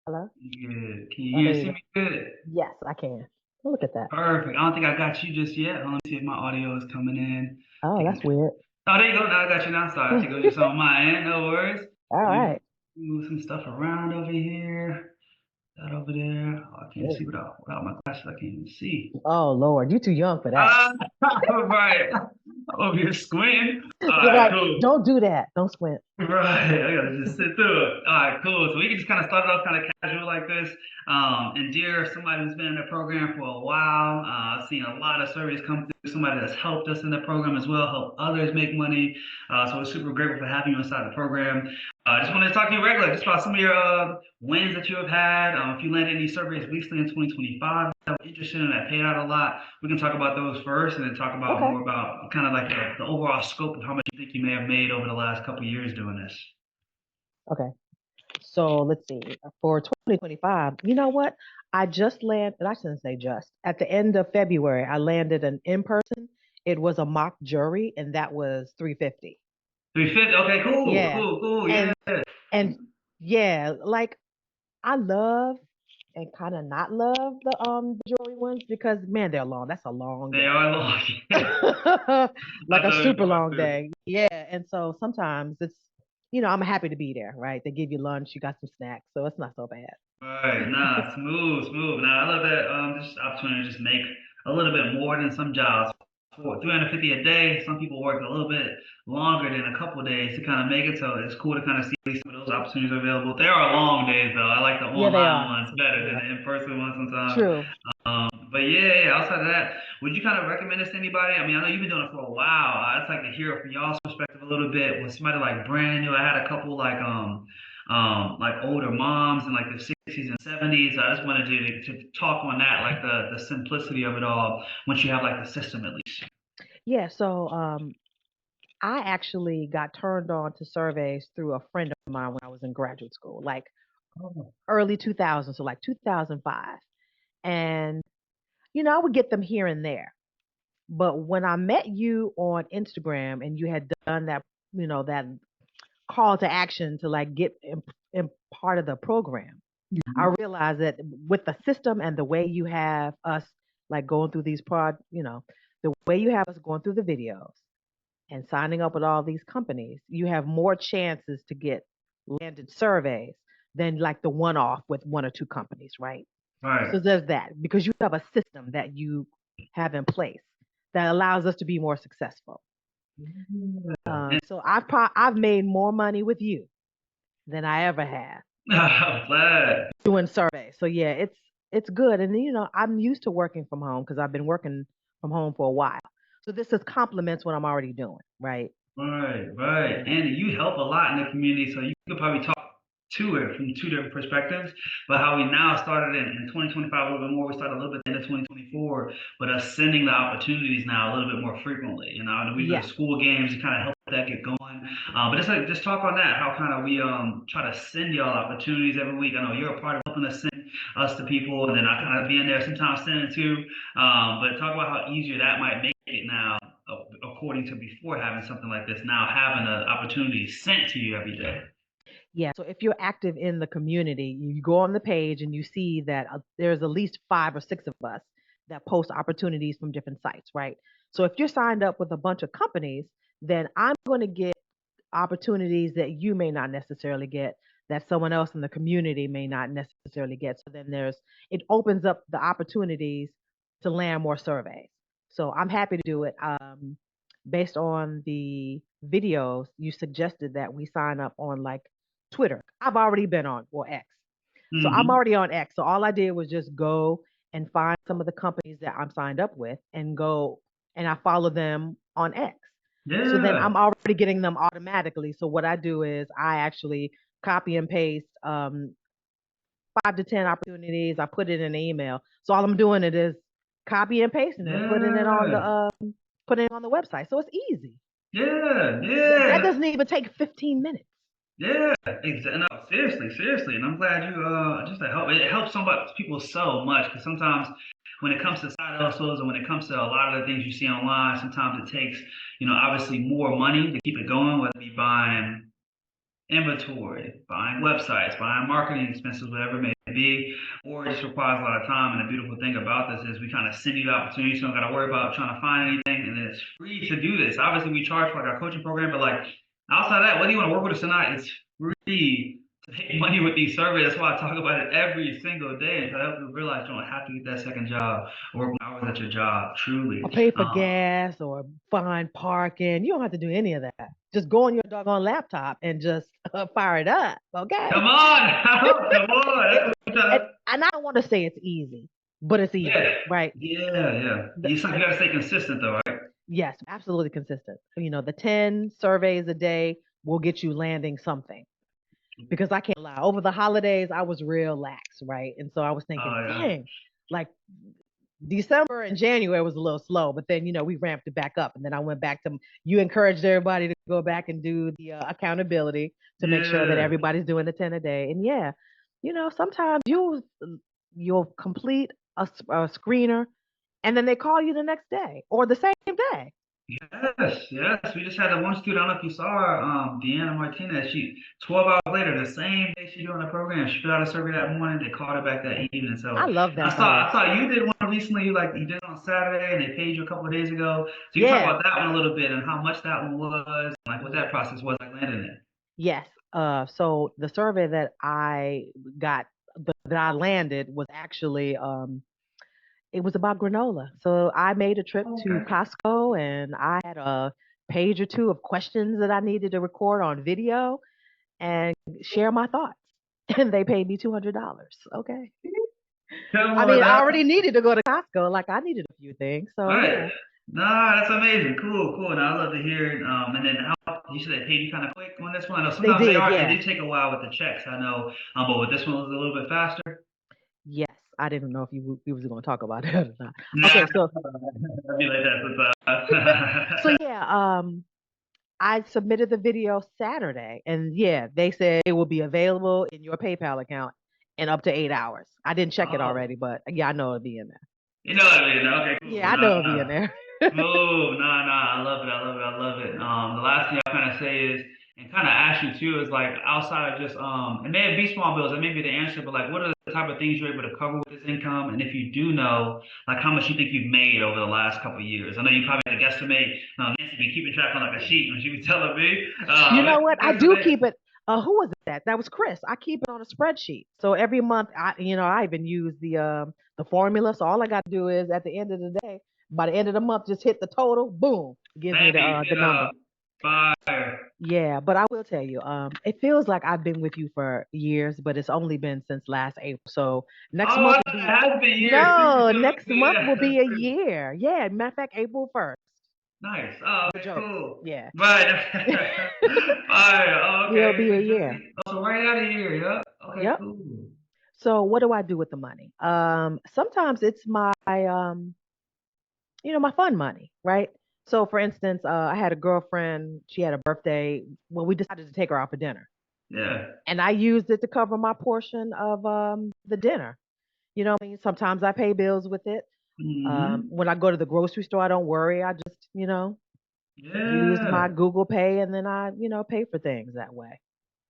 Hello? Good. Can you Oh, hear there and you see go. me good? Yes, I can. Oh, look at that. Perfect. I don't think I got you just yet. Let me see if my audio is coming in. Oh, Taking. that's weird. Oh, there you go. Now I got you now. Sorry. I think it was just on my end. No worries. All Let me right. move some stuff around over here. That over there. Oh, I can't Yeah. see without my glasses. I can't even see. Oh, Lord, you too young for that. Ah, right. I'm over here squinting. All You're right, right. cool. Don't do that. Don't squint. Right, I gotta just sit through it. All right, cool. So we can just kind of start it off kind of casual like this. Indira, somebody who's been in the program for a while. I've seen a lot of surveys come through. Somebody that's helped us in the program as well, help others make money. So we're super grateful for having you inside the program. I just wanted to talk to you regularly, just about some of your wins that you have had. If you landed any surveys recently in 2025 that were interested in that paid out a lot, we can talk about those first, and then talk about Okay. more about kind of like the overall scope of how much you think you may have made over the last couple of years doing this. Okay. So let's see. For 2025, you know what? I just landed, I shouldn't say just. At the end of February, I landed an in-person. It was a mock jury, and that was 350. 350. Okay, cool, Yeah. cool, cool. Yeah. And and yeah, like I love and kind of not love the jewelry ones because man, they're long. That's a long They day. are long. Yeah. Like I a thought it super was long too. day. Yeah. And so sometimes I'm happy to be there, right? They give you lunch, you got some snacks, so it's not so bad. Right, nah, smooth, smooth. Nah, I love that. This opportunity to just make a little bit more than some jobs. For 350 a day, some people work a little bit longer than a couple of days to kind of make it. So it's cool to kind of see some of those opportunities are available. There are long days though. I like the Yeah, they online are. ones better than Yeah. the in-person ones sometimes. True. But yeah, yeah, outside of that, would you kind of recommend this to anybody? I mean, I know you've been doing it for a while. I'd just like to hear from y'all's perspective a little bit. With somebody like brand new, I had a couple like older moms in like the 60s and 70s. I just wanted to talk on that, like the simplicity of it all once you have like the system at least. Yeah, so I actually got turned on to surveys through a friend of mine when I was in graduate school, like Oh, early 2000s, so like 2005. And I would get them here and there. But when I met you on Instagram and you had done that call to action to like get in part of the program, I realized that with the system and the way you have us like going through the way you have us going through the videos and signing up with all these companies, you have more chances to get landed surveys than like the one off with one or two companies, right? right. So there's that because you have a system that you have in place that allows us to be more successful. Yeah. So I've made more money with you than I ever have I'm glad. doing surveys. So yeah, it's good, and I'm used to working from home because I've been working from home for a while. So this is complements what I'm already doing, right? Right, right. Yeah. And you help a lot in the community, so you could probably talk to it from two different perspectives. But how we now started in 2025 a little bit more, we started a little bit in 2024, but us sending the opportunities now a little bit more frequently. And we do the Yeah. school games to kind of help that get going. But just talk on that, how kind of we try to send y'all opportunities every week. I know you're a part of helping us send us to people, and then I kind of be in there sometimes sending too. But talk about how easier that might make it now according to before having something like this, now having an opportunity sent to you every day. Yeah. So if you're active in the community, you go on the page and you see that there's at least five or six of us that post opportunities from different sites, right? So if you're signed up with a bunch of companies, then I'm going to get opportunities that you may not necessarily get, that someone else in the community may not necessarily get. So then it opens up the opportunities to land more surveys. So I'm happy to do it. Based on the videos, you suggested that we sign up on like Twitter. I've already been on, or X. So I'm Hmm. already on X. So all I did was just go and find some of the companies that I'm signed up with and go and I follow them on X. So then Yeah. I'm already getting them automatically. So what I do is I actually copy and paste 5 to 10 opportunities. I put it in an email. So all I'm doing it is copy and pasting it and Yeah. putting it on the website. So it's easy. Yeah. That Yeah. doesn't even take 15 minutes. Yeah, exactly. No, seriously, seriously, and I'm glad you just to help. It helps somebody people so much because sometimes when it comes to side hustles and when it comes to a lot of the things you see online, sometimes it takes obviously more money to keep it going, whether it be buying inventory, buying websites, buying marketing expenses, whatever it may be, or it just requires a lot of time. And the beautiful thing about this is we kind of send you the opportunity, so you don't got to worry about trying to find anything, and then it's free to do this. Obviously, we charge for like our coaching program, but like outside of that, whether you want to work with us or not, it's free to make money with these surveys. That's why I talk about it every single day, and I help you realize you don't have to get that second job or work hours at your job. Truly. Or pay for gas or find parking. You don't have to do any of that. Just go on your doggone laptop and just fire it up. Okay. Come on, come It, on. and I don't want to say it's easy, but it's easy, Yeah, right? yeah. You gotta stay consistent though, right? Yes, absolutely consistent. The 10 surveys a day will get you landing something. Because I can't lie, over the holidays, I was real lax, right? And so I was thinking, Oh yeah. dang, like December and January was a little slow, but then, we ramped it back up. And then I went back to, you encouraged everybody to go back and do the accountability to make sure that Yeah. everybody's doing the 10 a day. And yeah, sometimes you'll complete a screener and then they call you the next day or the same day. Yes. We just had that one student. I don't know if you saw her, Deanna Martinez. She 12 hours later, the same day she doing the program, she filled out a survey that morning. They called her back that evening. So I love I that for saw her. I saw you did one recently. Like you did it on Saturday, and they paid you a couple of days ago. So you can talk Yeah. about that one a little bit and how much that one was, like what that process was like landing it. Yes. So the survey that I got that I landed was actually it was about granola. So I made a trip to Okay. Costco and I had a page or two of questions that I needed to record on video and share my thoughts. And they paid me $200. Okay. Come I on mean, I now. already needed to go to Costco. Like I needed a few things. So Right. yeah, Nah, that's amazing. Cool. Now I love to hear it. And then how you said they paid you kind of quick on this one. I know they sometimes they did. are. They Yeah. do take a while with the checks. I know. But with this one, it was a little bit faster. Yes. I didn't know if you was going to talk about it or not. Nah, Okay. So, I be like that sometimes. so yeah, I submitted the video Saturday, and yeah, they said it will be available in your PayPal account in up to 8 hours. I didn't check it Oh, already, but yeah, I know it'll be in there. you know what I mean? Okay, Yeah, cool. I Nah, know it'll be in nah. there. Move. Nah. I love it. I love it. The last thing I kind of say is, and kind of ask you too, is like outside of just, it may be small bills, that may be the answer, but like, what are the type of things you're able to cover with this income? And if you do know, like, how much you think you've made over the last couple of years? I know you probably had a guesstimate. Nancy be keeping track on like a sheet when she be telling me. You know What's what? your I do guesstimate? keep it. Who was that? That was Chris. I keep it on a spreadsheet. So every month, I even use the formula. So all I got to do is at the end of the day, by the end of the month, just hit the total. Boom, gives me Bang the it number. up. Fire. Yeah, but I will tell you, it feels like I've been with you for years, but it's only been since last April. So next Oh, month it will be has been years too. no, So next month yeah, will that's be a true. year. Yeah, matter of fact, April 1st. Nice. Oh, No okay, jokes. cool. Yeah, Right. Fire. Oh, it'll okay. be a So just year. so right out of here. Yeah. Okay, Yep. cool. So what do I do with the money? Sometimes it's my fun money, right? So for instance, I had a girlfriend. She had a birthday. Well, we decided to take her out for dinner, Yeah. and I used it to cover my portion of the dinner. What I mean? Sometimes I pay bills with it. Hmm. When I go to the grocery store, I don't worry. I just, use my Yeah. Google Pay and then I, pay for things that way.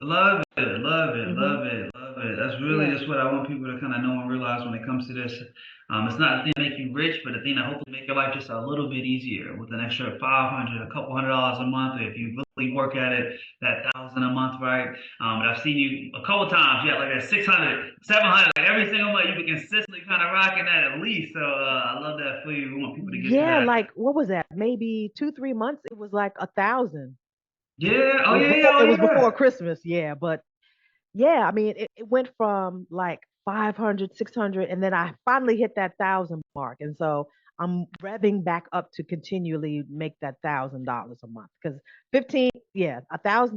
Hmm. Love it. That's really Yeah. just what I want people to kind of know and realize when it comes to this. It's not the thing to make you rich, but the thing to hopefully make your life just a little bit easier with an extra 500, a couple $100 a month. If you really work at it, that 1,000 a month, right? But I've seen you a couple times, yeah, like at 600, 700, like every single month you've been consistently kind of rocking that at least. So I love that for you. We want people to get to Yeah, that. like what was that? Maybe 2, 3 months. It was like 1,000. Yeah. It Oh was yeah. before. Oh It was before yeah. Christmas. Yeah, but yeah, I mean, it went from like 500, 600, and then I finally hit that 1,000 mark, and so I'm revving back up to continually make that $1,000 a month because 1,000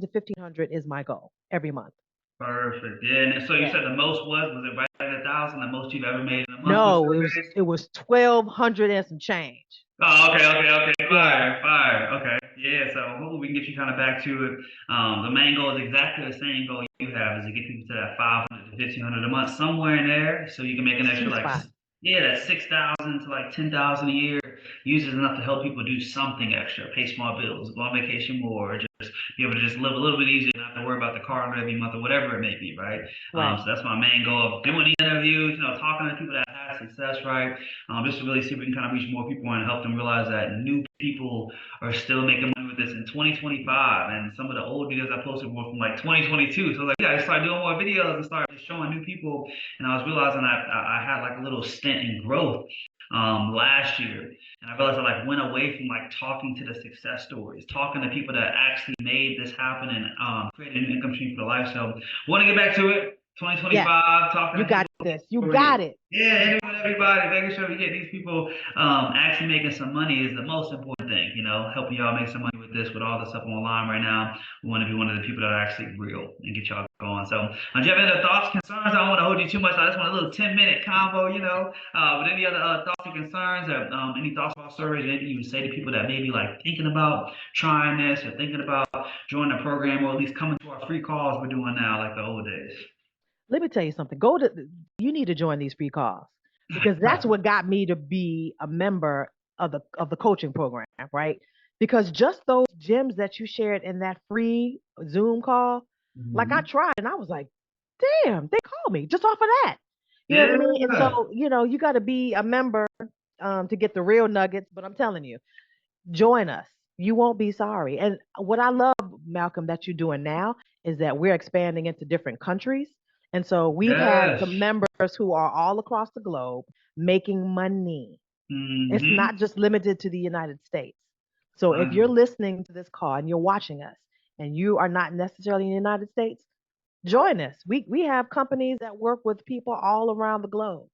to 1,500 is my goal every month. Perfect. Yeah. And then, so you Yeah. said the most was it right at 1,000? The most you've ever made in a month with No, it was surveys? it was 1,200 and some change. Oh, okay. Yeah. Fire. Okay. Yeah. So hopefully we can get you kind of back to it. The main goal is exactly the same goal you have is to get people to that 500 to 1,500 a month, somewhere in there, so you can make an extra Sweet like, spot. yeah, that's 6,000 to like 10,000 a year. uses enough to help people do something extra, pay small bills, go on vacation more, or just be able to just live a little bit easier, not to worry about the car every month or whatever it may be, right? Right. So that's my main goal of doing these interviews, talking to people that have had success, right? Just to really see if we can kind of reach more people and help them realize that new people are still making money with this in 2025. And some of the old videos I posted were from like 2022. So like, yeah, I started doing more videos and started showing new people. And I was realizing I had like a little stint in growth last year. And I realized I like went away from like talking to the success stories, talking to people that actually made this happen and created an income stream for the life. So I want to get back to it. Yes. 2025, talking You to people got this. You already. got it. Yeah, interviewing everybody, making sure we get these people actually making some money is the most important thing. Helping y'all make some money with this, with all the stuff online right now. We want to be one of the people that are actually real and get y'all going. So, do you have any other thoughts, concerns? I don't want to hold you too much. I just want a little 10-minute combo, But any other thoughts or concerns, or any thoughts about surveys, anything you would say to people that may be like thinking about trying this or thinking about joining the program, or at least coming to our free calls we're doing now, like the old days? Let me tell you something. You need to join these free calls because that's Right. what got me to be a member of the coaching program, right? Because just those gems that you shared in that free Zoom call, like I Mhm. tried and I was like, damn, they called me just off of that. You know what I mean? And Yeah. so, you got to be a member to get the real nuggets. But I'm telling you, join us. You won't be sorry. And what I love, Malcolm, that you're doing now is that we're expanding into different countries. And so we've had Yes. some members who are all across the globe making money. It's Mm-hmm. not just limited to the United States. So if you're listening to this call and you're watching us and you are not necessarily in the United States, join us. We have companies that work with people all around the globe.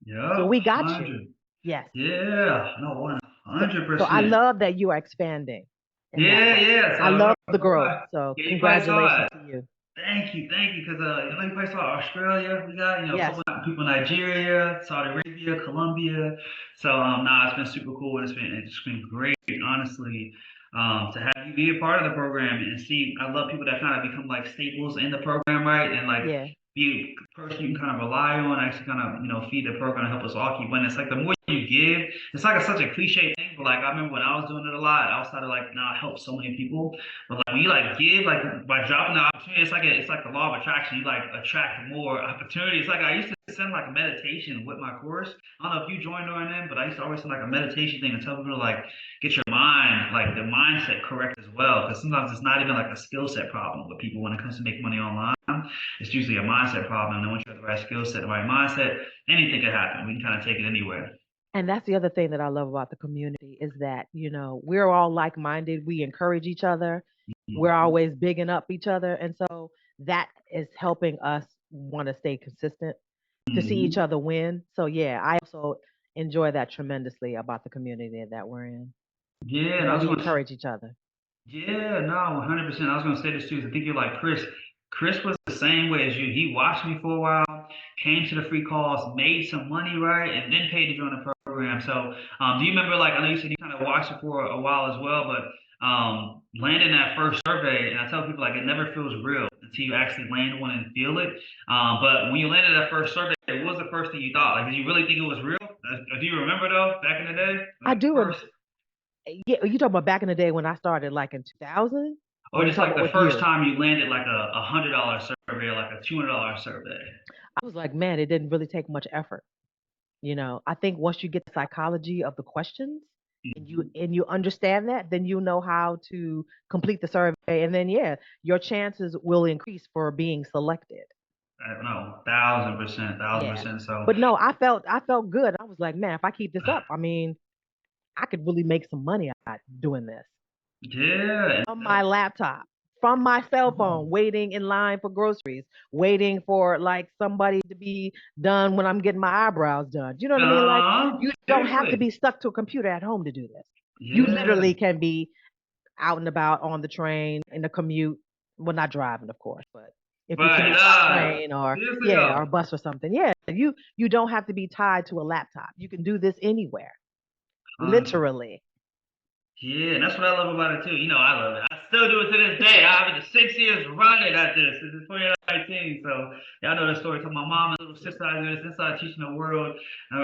So Yep. we got you. 100. Yes. Yeah. No, one So, hundred so I percent. love that you are expanding in that Yeah, way. yeah. So I I love the don't know growth. why. So Yeah, you probably saw congratulations it. to you. Thank you, because you probably saw Australia. We got a Yes. couple of people in Nigeria, Saudi Arabia, Colombia. So nah, it's been super cool and it's been great, honestly, to have you be a part of the program and see. I love people that kind of become like staples in the program, right? And like Yeah. be a person you can kind of rely on, actually kind of feed the program and help us all keep winning. It's like the more you give, it's like such a cliche thing, but like I remember when I was doing it a lot, I was started like, nah, I help so many people. But like when you like give, like by dropping the opportunity, it's like the law of attraction. You like attract more opportunity. It's like I used to send like a meditation with my course. I don't know if you joined during then, but I used to always send like a meditation thing and tell people to like get your mind, like the mindset correct as well. Because sometimes it's not even like a skill set problem with people when it comes to making money online. It's usually a mindset problem. And then once you have the right skill set, the right mindset, anything can happen. We can kind of take it anywhere. And that's the other thing that I love about the community is that, we're all like-minded. We encourage each other. We're Mhm. always bigging up each other. And so that is helping us want to stay consistent to see each Mhm. other win. So yeah, I also enjoy that tremendously about the community that we're in, Yeah, is and I that was we going to encourage each other. Yeah, no, 100%. I was gonna say this too. I think you're like Chris. Chris was the same way as you. He watched me for a while, came to the free calls, made some money, right, and then paid to join the program. So, do you remember? Like, I know you said you kind of watched it for a while as well, but landing that first survey, and I tell people like it never feels real until you actually land one and feel it. But when you landed that first survey, what was the first thing you thought? Like, did you really think it was real? Do you remember though, back in the day, I like do. first? Yeah, you talking about back in the day when I started, like in 2000, or Or you just talking like about the with first you? time you landed like a $100 survey or like a $200 survey. I was like, man, it didn't really take much effort. I think once you get the psychology of the questions and you Mhm. and you understand that, then you know how to complete the survey, and then yeah, your chances will increase for being selected. I don't know, 1,000%, thousand Yeah. percent. So, But no, I felt good. I was like, man, if I keep this up, I mean, I could really make some money out doing this. yeah, From my laptop, from my cell phone, waiting in line for groceries, waiting for like somebody to be done when I'm getting my eyebrows done. You know what I mean? Like you don't have to seriously, be stuck to a computer at home to do this. You yeah. literally can be out and about on the train in the commute. Well, not driving, of course, but if you But commute by train or seriously yeah, or though, bus or something, yeah, you don't have to be tied to a laptop. You can do this anywhere, 100. literally. Yeah, and that's what I love about it too. I love it. I still do it to this day. I'm in the 6 years years running at this. This is 2019. So y'all know the story. So my mom and little sister out there, since I teaching the world,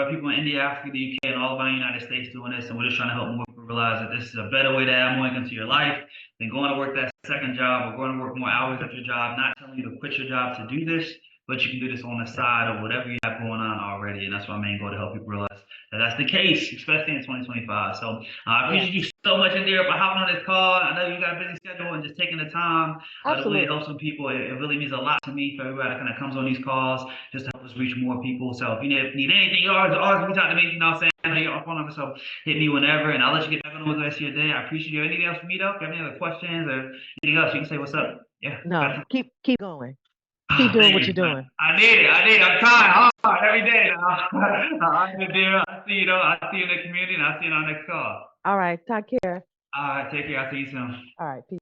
people in India, Africa, the UK, and all of our United States doing this, and we're just trying to help more people realize that this is a better way to add more income to your life than going to work that second job or going to work more hours at your job. Not telling you to quit your job to do this, but you can do this on the side of whatever you have going on already. And that's my main goal, to help people realize that that's the case, especially in 2025. So I appreciate you so much, Indira, for hopping on this call. I know you got a busy schedule and just taking the time to really help some people. It really means a lot to me for everybody that kind of comes on these calls just to help us reach more people. So if you need anything, you always reach out to me. You know what I'm saying? I know your phone number, so hit me whenever, and I'll let you get back on with the rest of your day. I appreciate you. Anything else for me, though? If you have any other questions or anything else, you can say what's up. Yeah. No, keep going. Keep Oh, doing what man, you're doing. I need it. I'm trying hard every day now. I see you, though. I see you in the community, and I'll see you on our next call. All right. Take care. All right, take care. I'll see you soon. All right. Peace.